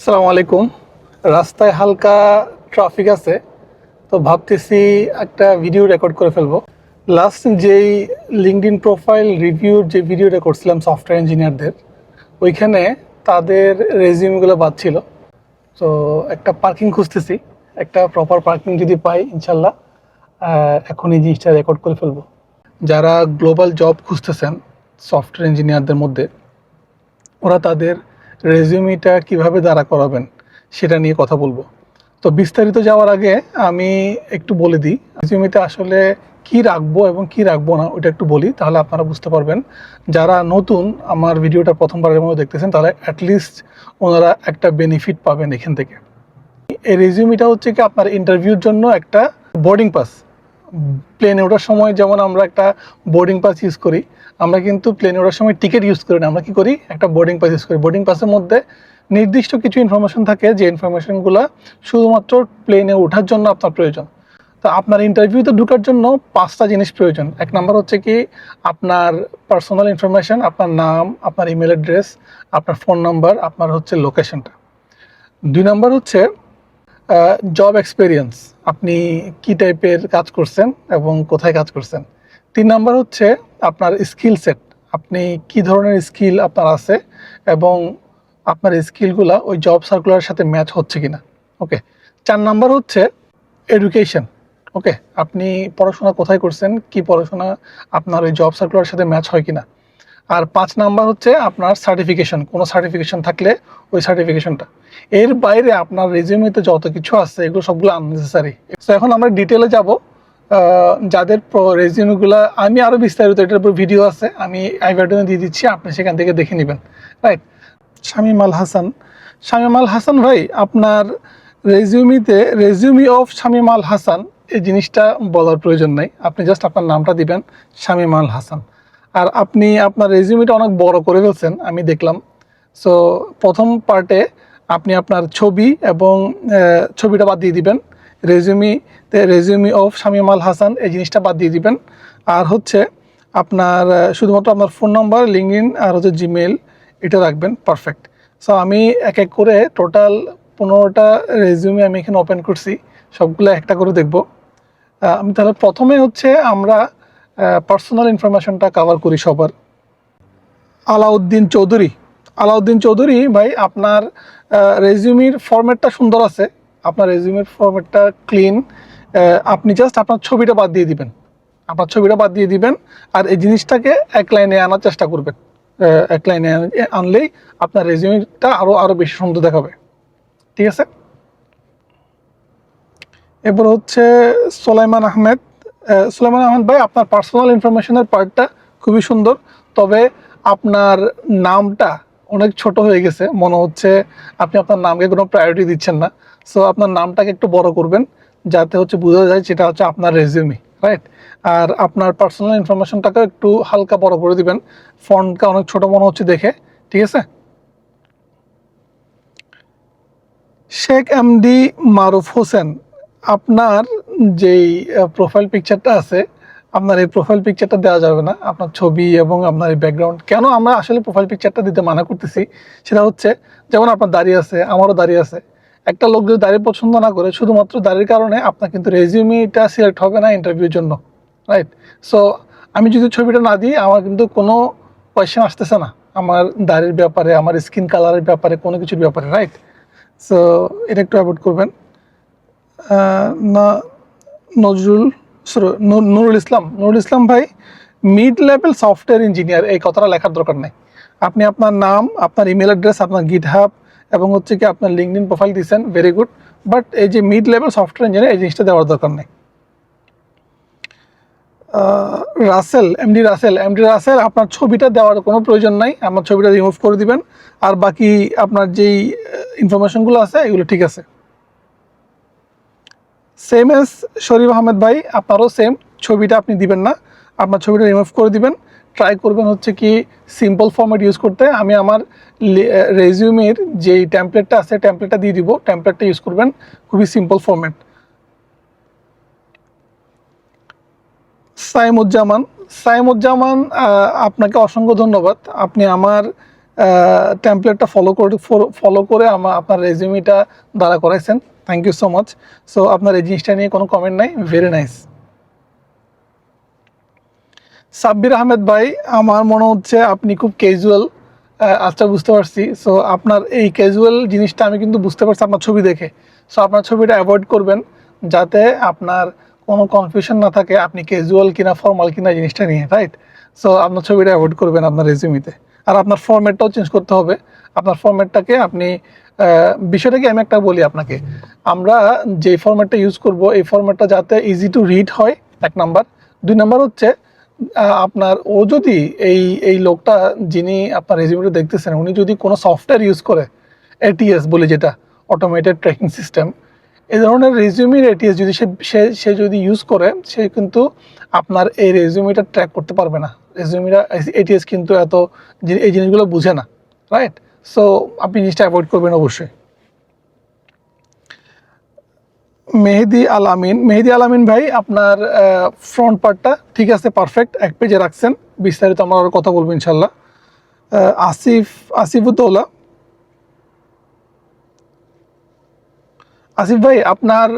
আসসালামু আলাইকুম। রাস্তায় হালকা ট্রাফিক আছে, তো ভাবতেছি একটা ভিডিও রেকর্ড করে ফেলবো। লাস্ট যেই লিঙ্কডইন প্রোফাইল রিভিউর যে ভিডিওটা করছিলাম সফটওয়্যার ইঞ্জিনিয়ারদের, ওইখানে তাদের রেজিউমগুলো বাদ ছিল। তো একটা পার্কিং খুঁজতেছি, একটা প্রপার পার্কিং যদি পাই ইনশাল্লাহ এখন এই জিনিসটা রেকর্ড করে ফেলবো। যারা গ্লোবাল জব খুঁজতেছেন সফটওয়্যার ইঞ্জিনিয়ারদের মধ্যে, ওরা তাদের রেজিউমিটা কিভাবে দাঁড়া করাবেন সেটা নিয়ে কথা বলবো। তো বিস্তারিত যাওয়ার আগে আমি একটু বলে দিই রেজিউমিতে আসলে কি রাখবো এবং কি রাখবো না, ওইটা একটু বলি, তাহলে আপনারা বুঝতে পারবেন। যারা নতুন আমার ভিডিওটা প্রথমবারের মতো দেখতেছেন, তাহলে অ্যাটলিস্ট ওনারা একটা বেনিফিট পাবেন এখান থেকে। এই রেজিউমিটা হচ্ছে কি আপনার ইন্টারভিউর জন্য একটা বোর্ডিং পাস। প্লেনে ওঠার সময় যেমন আমরা একটা বোর্ডিং পাস ইউজ করি, আমরা কিন্তু প্লেনে ওঠার সময় টিকিট ইউজ করি না, আমরা কি করি, একটা বোর্ডিং পাস ইউজ করি। বোর্ডিং পাসের মধ্যে নির্দিষ্ট কিছু ইনফরমেশন থাকে, যে ইনফরমেশনগুলো শুধুমাত্র প্লেনে ওঠার জন্য আপনার প্রয়োজন। তো আপনার ইন্টারভিউতে ঢোকার জন্য 5টা জিনিস প্রয়োজন। এক নাম্বার হচ্ছে কি আপনার পার্সোনাল ইনফরমেশন, আপনার নাম, আপনার ইমেল অ্যাড্রেস, আপনার ফোন নাম্বার, আপনার হচ্ছে লোকেশনটা। 2 নাম্বার হচ্ছে জব এক্সপিরিয়েন্স, আপনি কি টাইপের কাজ করছেন এবং কোথায় কাজ করছেন। 3 নাম্বার হচ্ছে আপনার স্কিল সেট, আপনি কি ধরনের স্কিল আপনার আছে এবং আপনার স্কিলগুলো ওই জব সার্কুলারের সাথে ম্যাচ হচ্ছে কিনা। ওকে। 4 নাম্বার হচ্ছে এডুকেশন। ওকে, আপনি পড়াশোনা কোথায় করছেন, কি পড়াশোনা আপনার ওই জব সার্কুলারের সাথে ম্যাচ হয় কিনা। আর 5 নাম্বার হচ্ছে আপনার সার্টিফিকেশন, কোনো সার্টিফিকেশন থাকলে ওই সার্টিফিকেশনটা। এর বাইরে আপনার রেজিউমেতে যত কিছু আছে এগুলো সবগুলো আননেসেসারি। তো এখন আমরা ডিটেলে যাব। যাদের রেজিউমেগুলো আমি আরও বিস্তারিত এটার উপর ভিডিও আছে, আমি আই বাটনে দিয়ে দিচ্ছি, আপনি সেখান থেকে দেখে নেবেন। রাইট। শামীম আল হাসান, শামীম আল হাসান ভাই, আপনার রেজিউমিতে রেজিউমি অফ শামীম আল হাসান এই জিনিসটা বলার প্রয়োজন নাই, আপনি জাস্ট আপনার নামটা দিবেন শামীম আল হাসান। আর আপনি আপনার রেজিউমিটা অনেক বড় করে ফেলছেন আমি দেখলাম। সো প্রথম পার্টে আপনি আপনার ছবি এবং ছবিটা বাদ দিয়ে দিবেন, রেজিউমি অফ শামীম আল হাসান এই জিনিসটা বাদ দিয়ে দিবেন। আর হচ্ছে আপনার শুধুমাত্র আপনার ফোন নাম্বার, লিঙ্কডইন আর হচ্ছে জিমেল এটা রাখবেন। পারফেক্ট। সো আমি এক এক করে টোটাল 15টা রেজিউমে আমি এখানে ওপেন করছি, সবগুলো একটা করে দেখব। আমি তাহলে প্রথমে হচ্ছে আমরা পার্সোনাল ইনফরমেশনটা কভার করি সবার। আলাউদ্দিন চৌধুরী, আলাউদ্দিন চৌধুরী ভাই, আপনার রেজিউমির ফরম্যাটটা সুন্দর আছে, আপনার রেজিউমির ফরম্যাটটা ক্লিন। আপনি জাস্ট আপনার ছবিটা বাদ দিয়ে দিবেন, আপনার ছবিটা বাদ দিয়ে দিবেন। আর এই জিনিসটাকে এক লাইনে আনার চেষ্টা করবেন। এক লাইনে আনলেই আপনার রেজিউমিটা আরও বেশি সুন্দর দেখাবে। ঠিক আছে। এরপর হচ্ছে সোলাইমান আহমেদ। সোলাইমান আহমেদ ভাই, আপনার পার্সোনাল ইনফরমেশনের পার্টটা খুবই সুন্দর, তবে আপনার নামটা অনেক ছোট হয়ে গেছে, মনে হচ্ছে আপনি আপনার নামকে কোনো প্রায়োরিটি দিচ্ছেন না। সো আপনার নামটাকে একটু বড় করবেন, যাতে হচ্ছে বোঝা যায় যেটা হচ্ছে আপনার রেজিউমি। রাইট। আর আপনার পার্সোনাল ইনফরমেশনটাকে একটু হালকা বড় করে দিবেন, ফন্টটা অনেক ছোট মনে হচ্ছে দেখে। ঠিক আছে। শেখ এমডি মারুফ হোসেন, আপনার যেই প্রোফাইল পিকচারটা আছে, আপনার এই প্রোফাইল পিকচারটা দেওয়া যাবে না, আপনার ছবি এবং আপনার এই ব্যাকগ্রাউন্ড। কেন আমরা আসলে প্রোফাইল পিকচারটা দিতে মানা করতেছি, সেটা হচ্ছে যেমন আপনার দাড়ি আছে, আমারও দাড়ি আছে। একটা লোক যদি দাড়ি পছন্দ না করে, শুধুমাত্র দাড়ির কারণে আপনার কিন্তু রেজিউমিটা সিলেক্ট হবে না ইন্টারভিউর জন্য। রাইট। সো আমি যদি ছবিটা না দিই, আমার কিন্তু কোনো কোয়েশ্চেন আসতেছে না আমার দাড়ির ব্যাপারে, আমার স্কিন কালারের ব্যাপারে, কোনো কিছুর ব্যাপারে। রাইট। সো এটা একটু অ্যাভয়েড করবেন। না, নজরুল নুরুল ইসলাম, নুরুল ইসলাম ভাই, মিড লেভেল সফটওয়্যার ইঞ্জিনিয়ার এই কথাটা লেখার দরকার নেই। আপনি আপনার নাম, আপনার ইমেল অ্যাড্রেস, আপনার গিটহাব এবং হচ্ছে কি আপনার লিঙ্কডইন প্রোফাইল দিয়েছেন, ভেরি গুড। বাট এই যে মিড লেভেল সফটওয়্যার ইঞ্জিনিয়ার এই জিনিসটা দেওয়ার দরকার নেই। রাসেল, এমডি রাসেল, আপনার ছবিটা দেওয়ার কোনো প্রয়োজন নাই, আপনার ছবিটা রিমুভ করে দিবেন। আর বাকি আপনার যেই ইনফরমেশনগুলো আছে এগুলো ঠিক আছে। সেম এস শরীফ আহমেদ ভাই, আপনারও সেম, ছবিটা আপনি দিবেন না, আপনার ছবিটা রিমুভ করে দিবেন। ট্রাই করবেন হচ্ছে কি সিম্পল ফরম্যাট ইউজ করতে। আমি আমার রেজিউমের যেই টেমপ্লেটটা আছে টেমপ্লেটটা দিয়ে দিব, টেমপ্লেটটা ইউজ করবেন, খুবই সিম্পল ফরম্যাট। সাইমুজ্জামান, আপনাকে অসংখ্য ধন্যবাদ। আপনি আমার টেমপ্লেটটা ফলো করে আপনার রেজিউমিটা দ্বারা করাইছেন। Thank you so much. So আপনার এই জিনিসটা নিয়ে কোনো কমেন্ট নাই, ভেরি নাইস। সাব্বির আহমেদ ভাই, আমার মনে হচ্ছে আপনি খুব ক্যাজুয়াল। আচ্ছা, বুঝতে পারছি। সো আপনার এই ক্যাজুয়াল জিনিসটা আমি কিন্তু বুঝতে পারছি আপনার ছবি দেখে। সো আপনার ছবিটা অ্যাভয়েড করবেন, যাতে আপনার কোনো কনফিউশন না থাকে আপনি ক্যাজুয়াল কিনা ফর্মাল কিনা জিনিসটা নিয়ে, রাইট? সো আপনার ছবিটা অ্যাভয়েড করবেন আপনার রেজিউমিতে। আর আপনার ফরম্যাটটাও চেঞ্জ করতে হবে। আপনার ফরম্যাটটাকে আপনি বিষয়টা কি আমি একটা বলি আপনাকে, আমরা যে ফরম্যাটটা ইউজ করব এই ফরম্যাটটা যাতে ইজি টু রিড হয়, 1 নাম্বার। 2 নাম্বার হচ্ছে আপনার ও যদি এই লোকটা যিনি আপনার রেজিউমিটা দেখতেছেন উনি যদি কোনো সফটওয়্যার ইউজ করে, এটিএস বলে যেটা, অটোমেটেড ট্র্যাকিং সিস্টেম, এই ধরনের রেজিউমির এটিএস যদি সে যদি ইউজ করে, সে কিন্তু আপনার এই রেজিউমিটা ট্র্যাক করতে পারবে না। রেজিউমিটা এটিএস কিন্তু এই জিনিসগুলো বুঝে না, রাইট? সো আপনি জিনিসটা অ্যাভয়েড করবেন অবশ্যই। মেহেদি আল আমিন ভাই, আপনার ফ্রন্ট পার্টটা ঠিক আছে, পারফেক্ট, 1 পেজে রাখছেন। বিস্তারিত আমরা আরও কথা বলবো ইনশাল্লাহ। আসিফুদ্দৌলা, আসিফ ভাই আপনার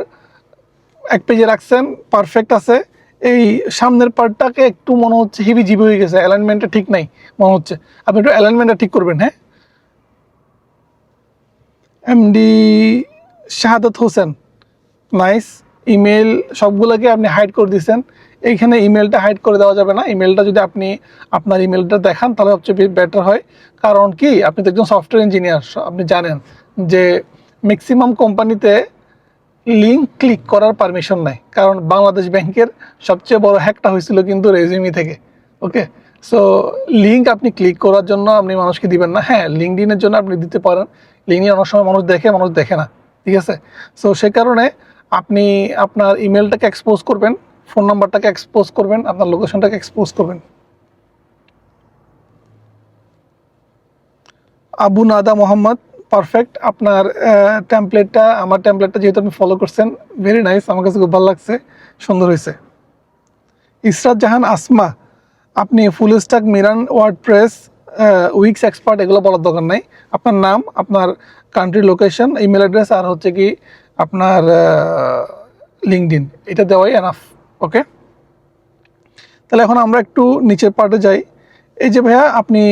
1 পেজে রাখছেন, পারফেক্ট আছে। এই সামনের পার্টটাকে একটু মনে হচ্ছে হিবি জিবি হয়ে গেছে, অ্যালাইনমেন্টটা ঠিক নাই মনে হচ্ছে। আপনি একটু অ্যালাইনমেন্টটা ঠিক করবেন, হ্যাঁ। MD Shahadat Hossain, nice. Email সবগুলোকে আপনি হাইড করে দিয়েছেন। এইখানে ইমেলটা হাইড করে দেওয়া যাবে না। ইমেলটা যদি আপনি আপনার ইমেলটা দেখান তাহলে সবচেয়ে বেটার হয়। কারণ কি, আপনি তো একজন সফটওয়্যার ইঞ্জিনিয়ার, আপনি জানেন যে ম্যাক্সিমাম কোম্পানিতে লিঙ্ক ক্লিক করার পারমিশন নাই। কারণ বাংলাদেশ ব্যাংকের সবচেয়ে বড় হ্যাকটা হয়েছিল কিন্তু রেজিউমি থেকে। ওকে, সো লিঙ্ক আপনি ক্লিক করার জন্য আপনি মানুষকে দিবেন না। হ্যাঁ, লিঙ্কডিনের জন্য আপনি দিতে পারেন। লিঙ্কডিন অনেক সময় মানুষ দেখে, মানুষ দেখে না, ঠিক আছে? সো সে কারণে আপনি আপনার ইমেলটাকে এক্সপোজ করবেন, ফোন নাম্বারটাকে এক্সপোজ করবেন, আপনার লোকেশনটাকে এক্সপোজ করবেন। আবু নাদা মোহাম্মদ, পারফেক্ট। আপনার আমার টেমপ্লেটটা যেহেতু আপনি ফলো করছেন, ভেরি নাইস, আমার কাছে খুব ভালো লাগছে, সুন্দর হয়েছে। ইসরাত জাহান আসমা, আপনি full stack, Miran, WordPress, weeks expert এগুলো বলার দরকার নাই। আপনার নাম, আপনার কান্ট্রি, লোকেশন, ইমেল অ্যাড্রেস, আর হচ্ছে কি আপনার লিঙ্কডইন, এটা দেওয়াই এনাফ। ওকে, তাহলে এখন আমরা একটু নিচের পার্টে যাই। এই যে ভাইয়া আপনি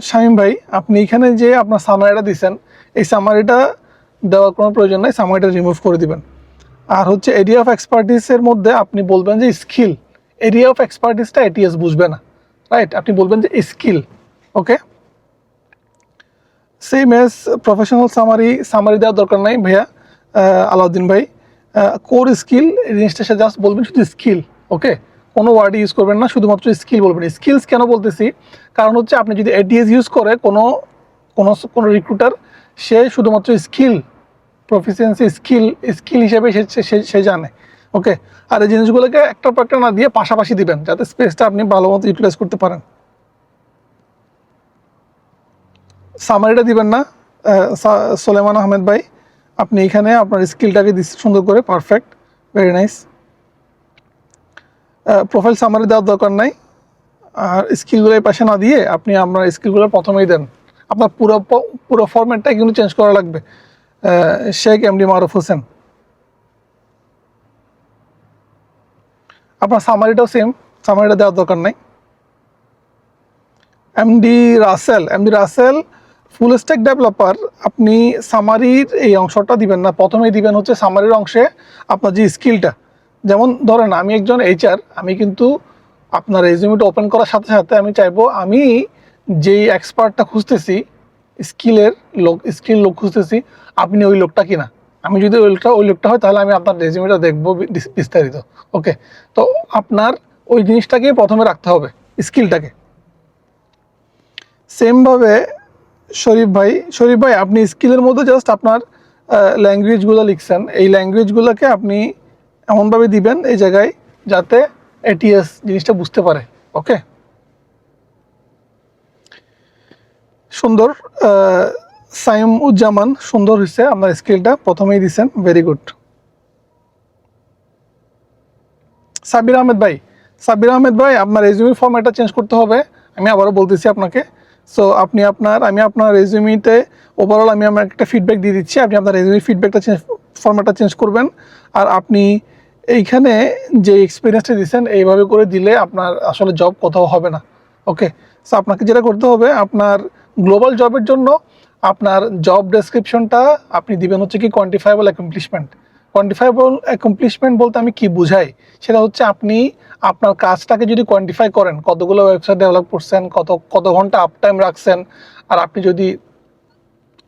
শামীম ভাই, আপনি এখানে যে আপনার সামারিটা দিচ্ছেন, এই সামারিটা দেওয়ার কোনো প্রয়োজন নাই, সামারিটা রিমুভ করে দিবেন। আর হচ্ছে এরিয়া অফ এক্সপার্টিসের মধ্যে আপনি বলবেন যে স্কিল। এরিয়া অফ এক্সপার্টিসটা এটিএস বুঝবে না, রাইট? আপনি বলবেন যে স্কিল। ওকে, সেম এজ প্রফেশনাল সামারি দেওয়ার দরকার নাই ভাইয়া আলাউদ্দিন ভাই। কোর স্কিল, এই জিনিসটা সে জাস্ট বলবেন শুধু স্কিল। ওকে, কোনো ওয়ার্ড ইউজ করবেন না, শুধুমাত্র স্কিল বলবেন। স্কিলস কেন বলতেছি, কারণ হচ্ছে আপনি যদি এটিএস ইউজ করে কোনো কোনো কোনো রিক্রুটার, সে শুধুমাত্র স্কিল, প্রফিসিয়েন্সি, স্কিল হিসেবে সে জানে। ওকে, আর এই জিনিসগুলোকে একটা পর একটা না দিয়ে পাশাপাশি দিবেন, যাতে স্পেসটা আপনি ভালো মতো ইউটিলাইজ করতে পারেন। সামারিটা দিবেন না সোলেমান আহমেদ ভাই, আপনি এখানে আপনার স্কিলটাকে দিচ্ছেন সুন্দর করে, perfect, very nice. Profile summary দেওয়ার দরকার নাই। আর স্কিলগুলো এই পাশে না দিয়ে আপনি আপনার স্কিলগুলো প্রথমেই দেন। আপনার পুরো ফরম্যাটটা কিন্তু চেঞ্জ করা লাগবে। শেখ এমডি মারুফ হোসেন, আপনার সামারিটাও সেম, সামারিটা দেওয়ার দরকার নাই। MD Russell, full stack developer, আপনি সামারির এই অংশটা দিবেন না, প্রথমেই দিবেন হচ্ছে সামারির অংশে আপনার যে স্কিলটা। যেমন ধরেন আমি একজন এইচআর, আমি কিন্তু আপনার রেজিউমিটা ওপেন করার সাথে সাথে আমি চাইবো আমি যেই এক্সপার্টটা খুঁজতেছি, স্কিল লোক খুঁজতেছি, আপনি ওই লোকটা কিনা। আমি যদি ওই লোকটা হয় তাহলে আমি আপনার রেজিউমিটা দেখবো বিস্তারিত। ওকে, তো আপনার ওই জিনিসটাকেই প্রথমে রাখতে হবে, স্কিলটাকে। সেমভাবে শরীফ ভাই আপনি স্কিলের মধ্যে জাস্ট আপনার ল্যাঙ্গুয়েজগুলো লিখছেন, এই ল্যাঙ্গুয়েজগুলোকে আপনি এমনভাবে দিবেন এই জায়গায় যাতে এটিএস জিনিসটা বুঝতে পারে। ওকে, সুন্দর। সাইম উজ্জামান, সুন্দর হয়েছে, আপনার স্কিলটা প্রথমেই দিচ্ছেন, ভেরি গুড। সাব্বির আহমেদ ভাই, আপনার রেজিউমি ফরম্যাটটা চেঞ্জ করতে হবে। আমি আবারও বলতেছি আপনাকে, সো আমি আপনার রেজিউমিতে ওভারঅল আমি আমার একটা ফিডব্যাক দিয়ে দিচ্ছি, আপনি আপনার রেজিউমি ফিডব্যাকটা ফরম্যাটটা চেঞ্জ করবেন। আর আপনি এইখানে যে এক্সপিরিয়েন্সটা দিচ্ছেন এইভাবে করে দিলে আপনার আসলে জব কোথাও হবে না। ওকে, সো আপনাকে যেটা করতে হবে, আপনার গ্লোবাল জবের জন্য আপনার জব ডেসক্রিপশনটা আপনি দিবেন হচ্ছে কি কোয়ান্টিফাইবল অ্যাকমপ্লিশমেন্ট। কোয়ান্টিফাইবল অ্যাকমপ্লিশমেন্ট বলতে আমি কি বুঝাই, সেটা হচ্ছে আপনি আপনার কাজটাকে যদি কোয়ান্টিফাই করেন, কতগুলো ওয়েবসাইট ডেভেলপ করছেন, কত ঘন্টা আপ টাইম রাখছেন, আর আপনি যদি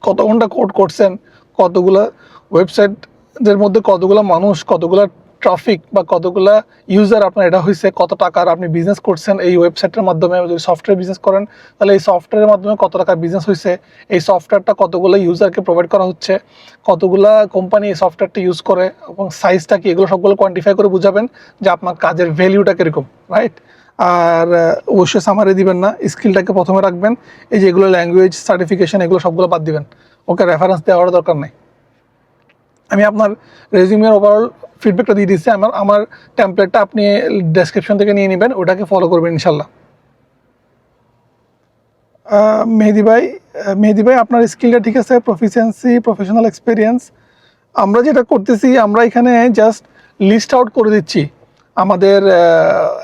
কত ঘন্টা কোড করছেন, কতগুলো ওয়েবসাইটের মধ্যে কতগুলো মানুষ, কতগুলো ট্রাফিক বা কতগুলা ইউজার আপনার এটা হয়েছে, কত টাকার আপনি বিজনেস করছেন এই ওয়েবসাইটের মাধ্যমে। যদি সফটওয়্যার বিজনেস করেন তাহলে এই সফটওয়্যারের মাধ্যমে কত টাকার বিজনেস হয়েছে, এই সফটওয়্যারটা কতগুলো ইউজারকে প্রোভাইড করা হচ্ছে, কতগুলা কোম্পানি এই সফটওয়্যারটা ইউজ করে এবং সাইজটা কি, এগুলো সবগুলো কোয়ান্টিফাই করে বুঝাবেন যে আপনার কাজের ভ্যালিউটা কীরকম, রাইট। আর অবশ্যই সামারি দিবেন না, স্কিলটাকে প্রথমে রাখবেন। এই যে এগুলো ল্যাঙ্গুয়েজ সার্টিফিকেশন এগুলো সবগুলো বাদ দিবেন। ওকে, রেফারেন্স দেওয়ার দরকার নেই। আমি আপনার রেজিউমের ওভারঅল ফিডব্যাকটা দিয়ে দিচ্ছি, আমার টেমপ্লেটটা আপনি ডেসক্রিপশন থেকে নিয়ে নেবেন, ওটাকে ফলো করবেন ইনশাল্লাহ। মেহেদি ভাই আপনার স্কিলটা ঠিক আছে, প্রফিসিয়েন্সি, প্রফেশনাল এক্সপিরিয়েন্স। আমরা যেটা করতেছি, আমরা এখানে জাস্ট লিস্ট আউট করে দিচ্ছি আমাদের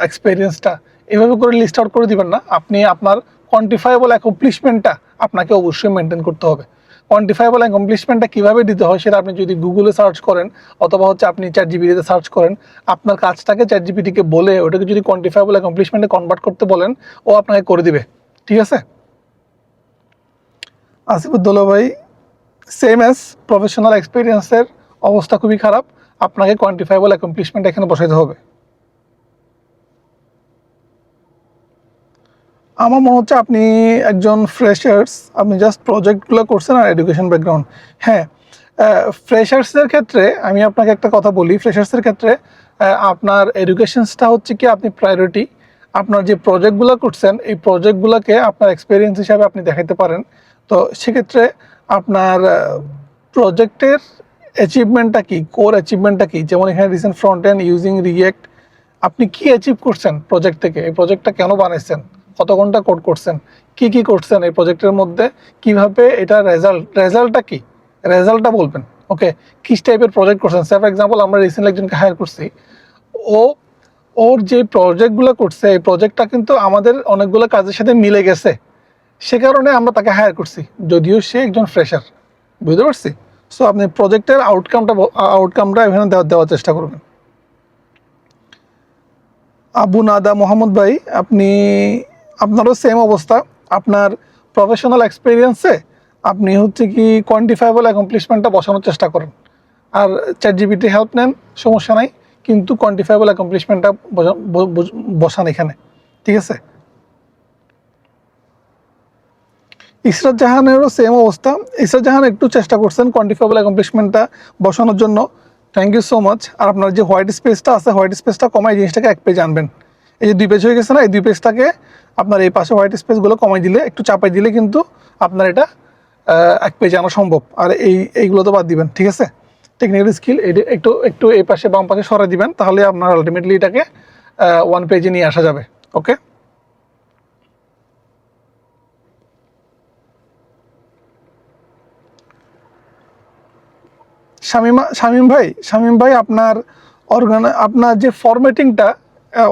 এক্সপিরিয়েন্সটা। এভাবে করে লিস্ট আউট করে দিবেন না, আপনি আপনার কোয়ান্টিফাইবল অ্যাকমপ্লিশমেন্টটা আপনাকে অবশ্যই মেনটেন করতে হবে। কোয়ান্টিফাইবল অ্যাকমপ্লিশমেন্টটা কীভাবে দিতে হয় সেটা আপনি যদি গুগলে সার্চ করেন অথবা হচ্ছে আপনি চ্যাটজিপিটিতে সার্চ করেন, আপনার কাজটাকে চ্যাটজিপিটিকে বলে ওটাকে যদি কোয়ান্টিফাইবল অ্যাকমপ্লিশমেন্টে কনভার্ট করতে বলেন, ও আপনাকে করে দিবে। ঠিক আছে। আসিফুদ্দৌলা ভাই, সেম অ্যাজ প্রফেশনাল এক্সপিরিয়েন্সের অবস্থা খুবই খারাপ, আপনাকে কোয়ান্টিফাইবল অ্যাকমপ্লিশমেন্ট এখানে বসাইতে হবে। আমার মনে হচ্ছে আপনি একজন ফ্রেশার্স, আপনি জাস্ট প্রজেক্টগুলো করছেন আর এডুকেশন ব্যাকগ্রাউন্ড। হ্যাঁ, ফ্রেশার্সের ক্ষেত্রে আমি আপনাকে একটা কথা বলি, ফ্রেশার্সের ক্ষেত্রে আপনার এডুকেশনসটা হচ্ছে কি আপনি প্রায়োরিটি। আপনার যে প্রজেক্টগুলো করছেন এই প্রজেক্টগুলোকে আপনার এক্সপিরিয়েন্স হিসাবে আপনি দেখাতে পারেন। তো সেক্ষেত্রে আপনার প্রজেক্টের অ্যাচিভমেন্টটা কি, কোর অ্যাচিভমেন্টটা কি, যেমন এখানে recent front end using react, আপনি কি অ্যাচিভ করছেন প্রজেক্ট থেকে, এই প্রজেক্টটা কেন বানাইছেন, কত ঘন্টা কোড করছেন, কি করছেন এই প্রজেক্টের মধ্যে, কিভাবে এটা রেজাল্টটা কি, রেজাল্টটা বলবেন। ওকে, কি টাইপের প্রজেক্ট করছেন। ফর এক্সাম্পল আমরা রিসেন্টলি একজনকে হায়ার করছি, ও ওর যে প্রজেক্টগুলো করছে এই প্রজেক্টটা কিন্তু আমাদের অনেকগুলো কাজের সাথে মিলে গেছে, সে কারণে আমরা তাকে হায়ার করছি, যদিও সে একজন ফ্রেশার। বুঝতে পারছি। সো আপনি প্রজেক্টের আউটকামটা এখানে দেওয়ার চেষ্টা করবেন। আবু নাদা মোহাম্মদ ভাই, আপনারও সেম অবস্থা, আপনার প্রফেশনাল এক্সপিরিয়েন্সে আপনি হচ্ছে কি কোয়ান্টিফাইবল অ্যাকমপ্লিশমেন্টটা বসানোর চেষ্টা করেন, আর চ্যাটজিপিটি হেল্প নেন, সমস্যা নাই, কিন্তু কোয়ান্টিফাইবল অ্যাকমপ্লিশমেন্টটা বসান এখানে। ঠিক আছে। ইসরাত জাহানেরও সেম অবস্থা, ইসরাত জাহান একটু চেষ্টা করছেন কোয়ান্টিফাইবল অ্যাকমপ্লিশমেন্টটা বসানোর জন্য, থ্যাংক ইউ সো মাচ। আর আপনার যে হোয়াইট স্পেসটা আছে, হোয়াইট স্পেসটা কমাই জিনিসটাকে এক পেজ আনবেন। এই যে 2 পেজ হয়ে গেছে না, এই 2 পেজটাকে আপনার এই পাশে হোয়াইট স্পেসগুলো কমাই দিলে, একটু চাপাই দিলে কিন্তু আপনার এটা 1 পেজে আনা সম্ভব। আর এইগুলো তো বাদ দিবেন। ঠিক আছে। টেকনিক্যাল স্কিল একটু এই পাশে বাম পাশে সরাই দিবেন, তাহলে আপনার আলটিমেটলি এটাকে 1 পেজে নিয়ে আসা যাবে। ওকে। শামীম ভাই আপনার যে ফরম্যাটিংটা,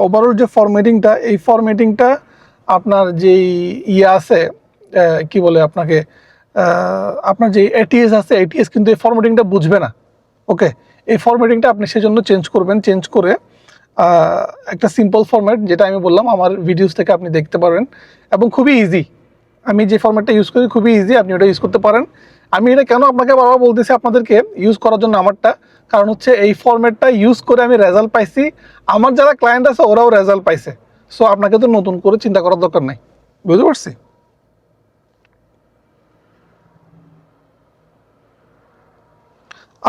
ওভারঅল যে ফরম্যাটিংটা, এই ফরম্যাটিংটা আপনার যেই আছে, কি বলে আপনাকে, আপনার যে এটিএস আছে, এটিএস কিন্তু এই ফরম্যাটিংটা বুঝবে না। ওকে, এই ফরম্যাটিংটা আপনি সেজন্য চেঞ্জ করবেন, চেঞ্জ করে একটা সিম্পল ফরম্যাট, যেটা আমি বললাম আমার ভিডিওস থেকে আপনি দেখতে পারেন, এবং খুবই ইজি। আমি যে ফরম্যাটটা ইউজ করি খুবই ইজি, আপনি ওটা ইউজ করতে পারেন। আমি এটা কেন আপনাকে বারবার বলতেছি আপনাদেরকে ইউজ করার জন্য আমারটা, কারণ হচ্ছে এই ফরম্যাটটা ইউজ করে আমি রেজাল্ট পাইছি, আমার যারা ক্লায়েন্ট আছে ওরাও রেজাল্ট পাইছে। সো আপনাকে তো নতুন করে চিন্তা করার দরকার নাই। বুঝতে পারছি।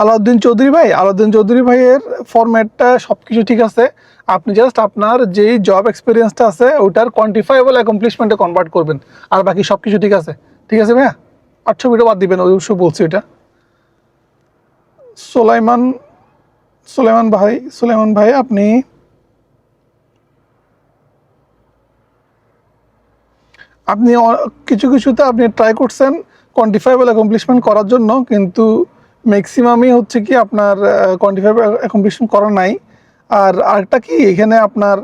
আলাউদ্দিন চৌধুরী ভাইয়ের ফরম্যাটটা সব কিছু ঠিক আছে, আপনি জাস্ট আপনার যেই জব এক্সপিরিয়েন্সটা আছে ওটার কোয়ান্টিফাইবল অ্যাকমপ্লিশমেন্টে কনভার্ট করবেন, আর বাকি সব কিছু ঠিক আছে। ঠিক আছে ভাইয়া, 8 ছবিটা বাদ দিবেন, অবশ্যই বলছি এটা। সুলাইমান সুলাইমান ভাই আপনি কিছু কিছুতে আপনি ট্রাই করছেন কোয়ান্টিফাইবল অ্যাকমপ্লিশমেন্ট করার জন্য, কিন্তু ম্যাক্সিমামই হচ্ছে কি আপনার কোয়ান্টিফাইবল অ্যাকমপ্লিশমেন্ট করা নাই। আর আরেকটা কি, এখানে আপনার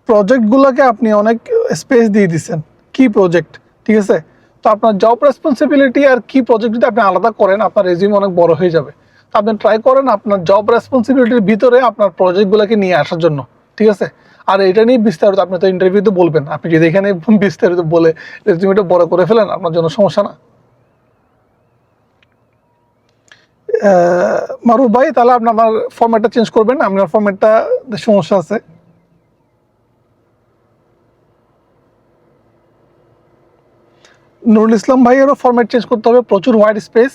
প্রজেক্টগুলোকে আপনি অনেক স্পেস দিয়ে দিচ্ছেন, কি প্রজেক্ট, ঠিক আছে? তো আপনার জব রেসপন্সিবিলিটি আর কি প্রজেক্ট যদি আপনি আলাদা করেন, আপনার রেজিউমে অনেক বড় হয়ে যাবে। তো আপনি ট্রাই করেন আপনার জব রেসপন্সিবিলিটির ভিতরে আপনার প্রজেক্টগুলোকে নিয়ে আসার জন্য, ঠিক আছে? আর এটা নিয়ে বিস্তারিত আপনি তো ইন্টারভিউতে বলবেন, আপনি যদি এখানে বিস্তারিত বলে রেজিউমেটা বড় করে ফেলেন, আপনার জন্য সমস্যা না। মারুফ ভাই, তাহলে আপনি আমার ফরম্যাটটা চেঞ্জ করবেন, আপনার ফরম্যাটটা সমস্যা আছে। নুরুল ইসলাম ভাইয়েরও ফরম্যাট চেঞ্জ করতে হবে, প্রচুর হোয়াইট স্পেস।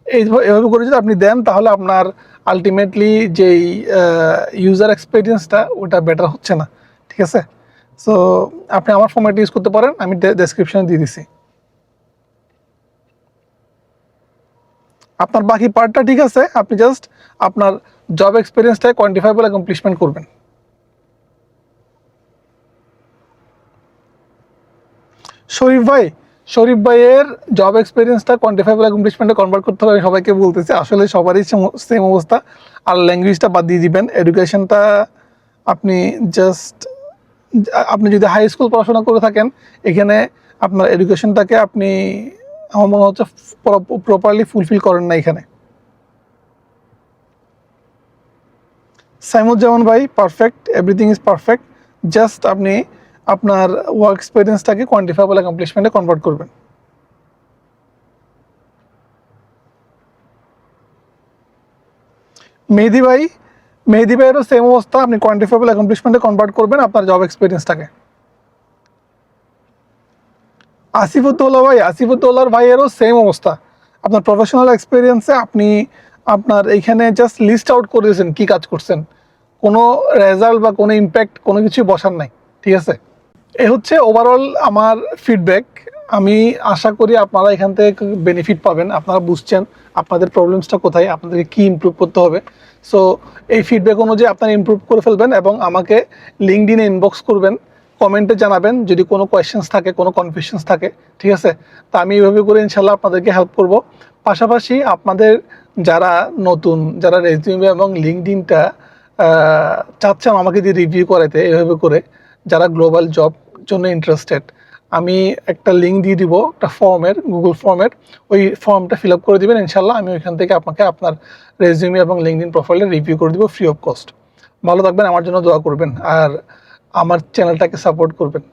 এভাবে করে যদি আপনি দেন, তাহলে আপনার আলটিমেটলি যেই ইউজার এক্সপিরিয়েন্সটা ওটা বেটার হচ্ছে না, ঠিক আছে? সো আপনি আমার ফরম্যাট ইউজ করতে পারেন, আমি ডেসক্রিপশনে দিয়ে দিছি। আপনার বাকি পার্টটা ঠিক আছে, আপনি জাস্ট আপনার জব এক্সপিরিয়েন্সটাই কোয়ান্টিফাইবল অ্যাকমপ্লিশমেন্ট করবেন। শরীফ ভাইয়ের জব এক্সপিরিয়েন্সটা কোয়ান্টিফাইবল অ্যাকমপ্লিশমেন্টে কনভার্ট করতে হবে, আমি সবাইকে বলতেছি। আসলে সবারই সেম অবস্থা। আর ল্যাঙ্গুয়েজটা বাদ দিয়ে দিবেন, এডুকেশনটা আপনি জাস্ট, আপনি যদি হাই স্কুল পড়াশোনা করে থাকেন, এখানে আপনার এডুকেশনটাকে আপনি, আমার মনে হচ্ছে প্রপারলি ফুলফিল করেন না এখানে। সাইমুজ্জামান ভাই, perfect, everything is perfect. Just আপনি আপনার ওয়ার্ক এক্সপিরিয়েন্সটাকে কোয়ান্টিফাইবল অ্যাকমপ্লিশমেন্টে কনভার্ট করবেন। মেহেদি ভাই, মেহেদি ভাইয়েরও সেম অবস্থা, আপনি কোয়ান্টিফাইবল অ্যাকমপ্লিশমেন্টে কনভার্ট করবেন আপনার জব এক্সপিরিয়েন্সটাকে। আসিফুদ্দৌলা ভাইয়েরও সেম অবস্থা, আপনার প্রফেশনাল এক্সপিরিয়েন্সে আপনি আপনার এইখানে জাস্ট লিস্ট আউট করে দিয়েছেন কী কাজ করছেন, কোনো রেজাল্ট বা কোনো ইম্প্যাক্ট কোনো কিছুই বসার নাই, ঠিক আছে? এ হচ্ছে ওভারঅল আমার ফিডব্যাক। আমি আশা করি আপনারা এখান থেকে বেনিফিট পাবেন, আপনারা বুঝছেন আপনাদের প্রবলেমসটা কোথায়, আপনাদেরকে কী ইমপ্রুভ করতে হবে। সো এই ফিডব্যাক অনুযায়ী আপনারা ইমপ্রুভ করে ফেলবেন এবং আমাকে লিঙ্কডইনে ইনবক্স করবেন, কমেন্টে জানাবেন যদি কোনো কোয়েশ্চেন্স থাকে, কোনো কনফিউশনস থাকে, ঠিক আছে? তা আমি এইভাবে করে ইনশাল্লাহ আপনাদেরকে হেল্প করব। পাশাপাশি আপনাদের যারা নতুন, যারা রেজিউমে এবং লিঙ্কডইনটা চাচ্ছেন আমাকে দিয়ে রিভিউ করাতে এভাবে করে, যারা গ্লোবাল জব জন্য ইন্টারেস্টেড, আমি একটা লিঙ্ক দিয়ে দিব, একটা ফর্মের, গুগল ফর্মের। ওই ফর্মটা ফিল আপ করে দিবেন, ইনশাল্লাহ আমি ওইখান থেকে আপনাকে আপনার রেজিউমে এবং লিঙ্কডইন প্রোফাইলটা রিভিউ করে দিব ফ্রি অফ কস্ট। ভালো থাকবেন, আমার জন্য দোয়া করবেন আর আমার চ্যানেলটাকে সাপোর্ট করবেন।